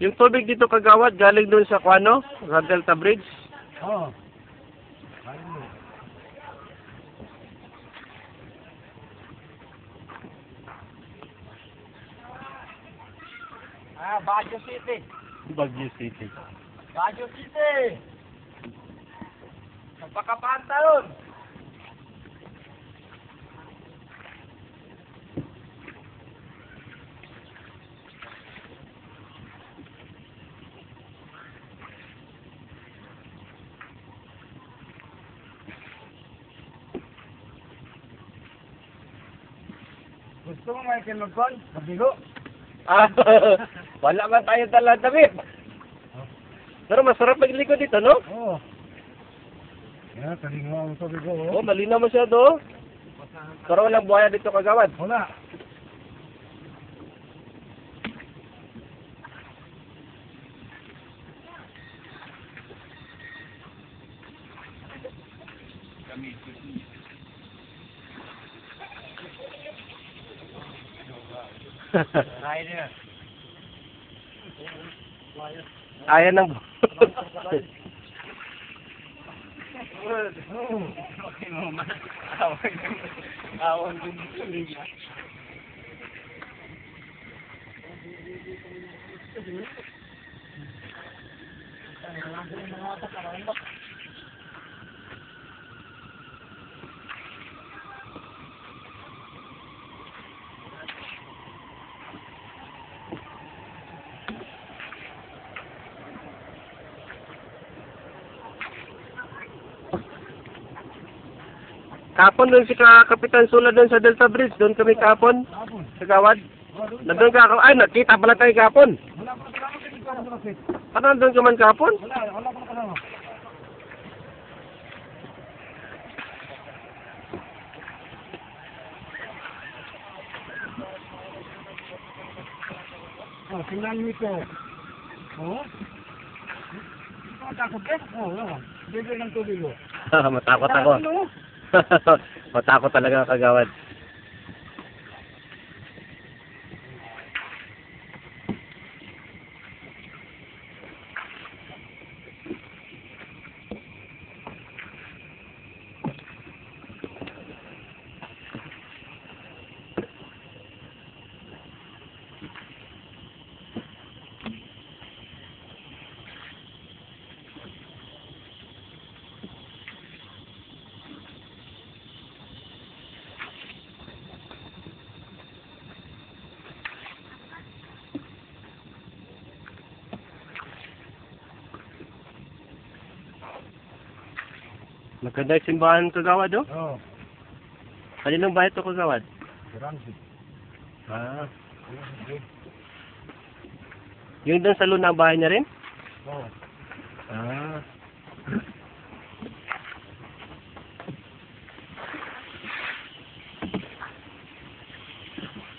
Yung tubig dito kagawad, galing doon sa Kuano, sa Delta Bridge. Oo. Baguio City. Baguio City. Baguio City. Napakapantalon. Gusto mo Michael Magpon? Mabigo? Wala man tayo dala damit. Pero masarap magligo dito, no? Oo. Yan, kalingwa ang tubig ko. Oh, malinaw masyado. Pero walang buhaya dito kagawad. Wala. Rider. Ayan ng... Awan din dito. Kapon doon si Kapitan Sula doon sa Delta Bridge. Doon kami kapon. Kagawad. Nandun ka. Ay, nakita pala tayo kapon. Wala pa kasama kasi. Ano nandun ka man kapon? Wala pa kasama. Oh, tingnan mo ito. Oh? Matakot ka? Oo. Bibig ng tubig mo. Matakot ako. Matakot talaga kagawad. Maganda yung simbahan kagawad, oh? Oo. Kaninong bahay ito kagawad? Transit. Ah. Yung doon sa luna bahay niya rin? Oo. Ah.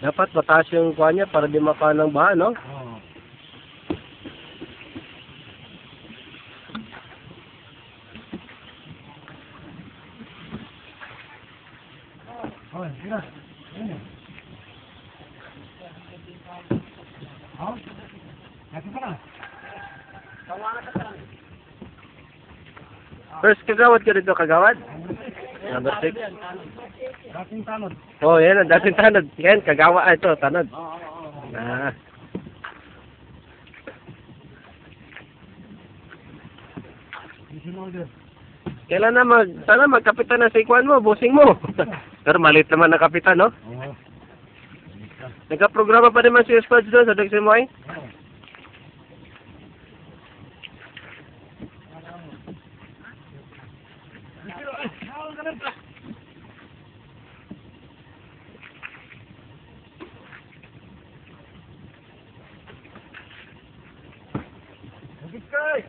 Dapat mataas yung kuha niya para di maka ng baha, no? Oo. Oh, mira. Mira. Oh. Nasa pa na. Tawanan ka lang. First kagawad ka rito, kagawad? Number 6. Dating tanod. Oh, yan ang dating tanod. Yan, kagawa. Ah, ito, tanod. Oo. Ah. Mission order. Kailan na sana magkapitan na sa ikuan mo, bossing mo. Pero maliit naman na kapitan, no? Oo. Nagka-programa pa naman si Squad doon sa Deximoy. Oo. Okay.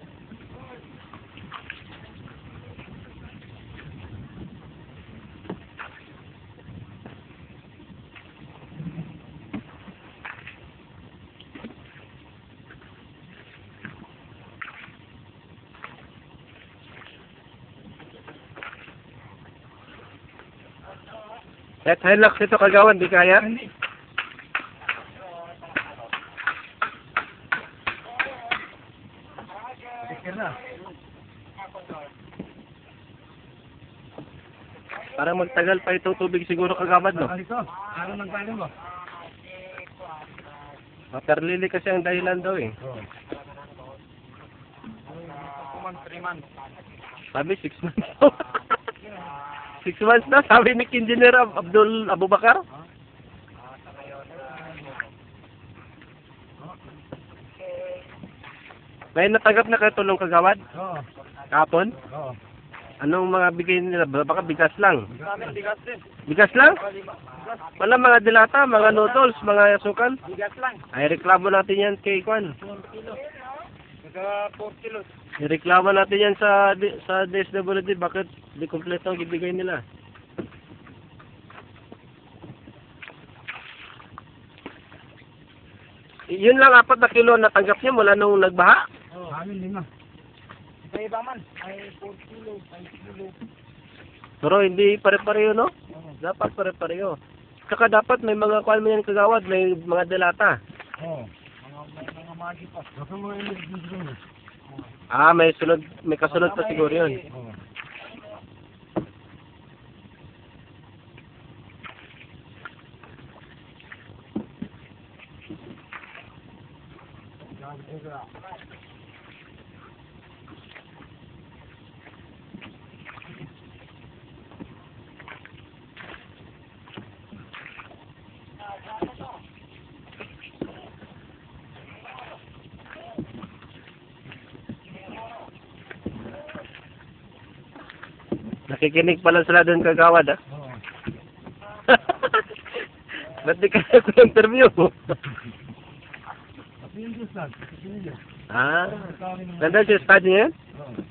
Kahit Hilux ito kagawan, di kaya? Akin na. Parang magtagal pa itong tubig siguro kagawad, no? Dito. Ano nang galing mo? Water lily kasi ang dahilan daw eh. Oo. 3 months. Sabi 6 months. 6 months na, sabi ni Engineer Abdul Abubakar. May natanggap na kayo tulong kagawad? Oo. Kapon? Oo. Anong mga bigay nila? Baka bigas lang. Bigas din. Bigas lang? Wala mga dilata, mga noodles, mga sukal. Bigas lang. Ay, reklamo natin yan kay Kwan. 4 kilo. Naka 4 kilos. Ireklamo natin yan sa DSWD. Bakit di kompleto ang ibigay nila? Yun lang 4 na kilo na tanggap niya mula nung nagbaha. Oo. Amin 5. Sa iba man, ay 4 kilo, 5 kilo. Pero hindi pare-pareho, no? Oo. Dapat pare-pareho. Saka dapat may mga kwan mo yan kagawad, may mga delata. Oo. Mga magi pa. Baka mga dito mo. Ah, may kasunod pa siguro yun. Oo. Nakikinig pala sila doon kagawad, ah. Oo. Ba't di kaya ko interview? Kasi yung Diyos lang. Kasi yung Diyos. Ah, ganda siya study niya? Oo.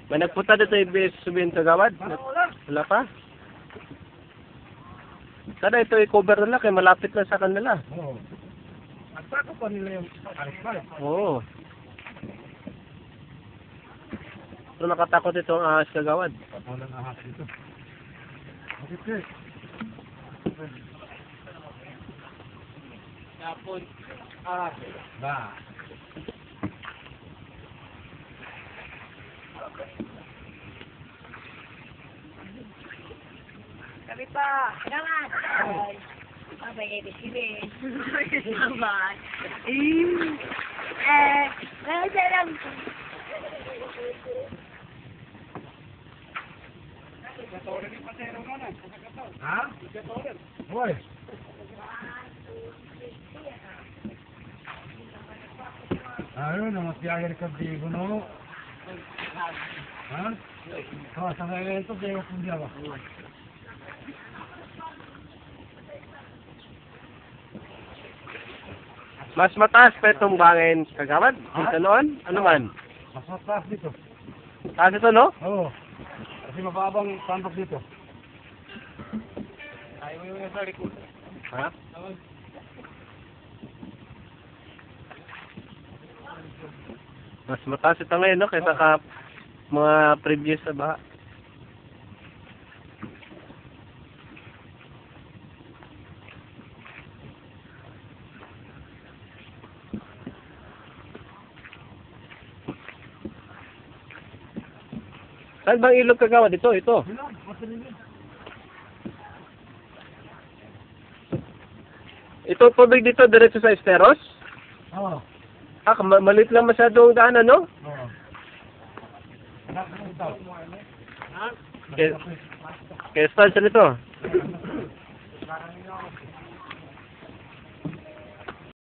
May nagpunta dito ibig sabihin kagawad? Wala pa? Sana ito i-cover nila kaya malapit na sa kanila. Oo. At saka pa nila yung aris-aris. Oo. Pero nakatakot ito ang ahas kagawad. Walang ahas dito. Bakit eh? Tapon. Ah. Ba. Kami pa. Naman. Abay, ibig-ibig. Naman. Meron siya lang. Ha? Hoy. Ayun, namasiyagir ka bigo no. Ha? Oh, sa ngayon ito, bigo kong diyawa. Mas mataas pa itong bangin kagawad? Dito noon? Ano man? Mas mataas dito. Taas ito, no? Oo. Kasi mababang pantok dito. Ayaw mo yung sa likod. Ha? Mas mataas ito ngayon, no? Kaysa ka mga previous na baha. Saan bang ilog kagawad? Ito. Ito tubig dito, diretso sa Esteros? Oo. Ah, maliit lang masyadong daanan, no? Oo. Kaya saan siya nito?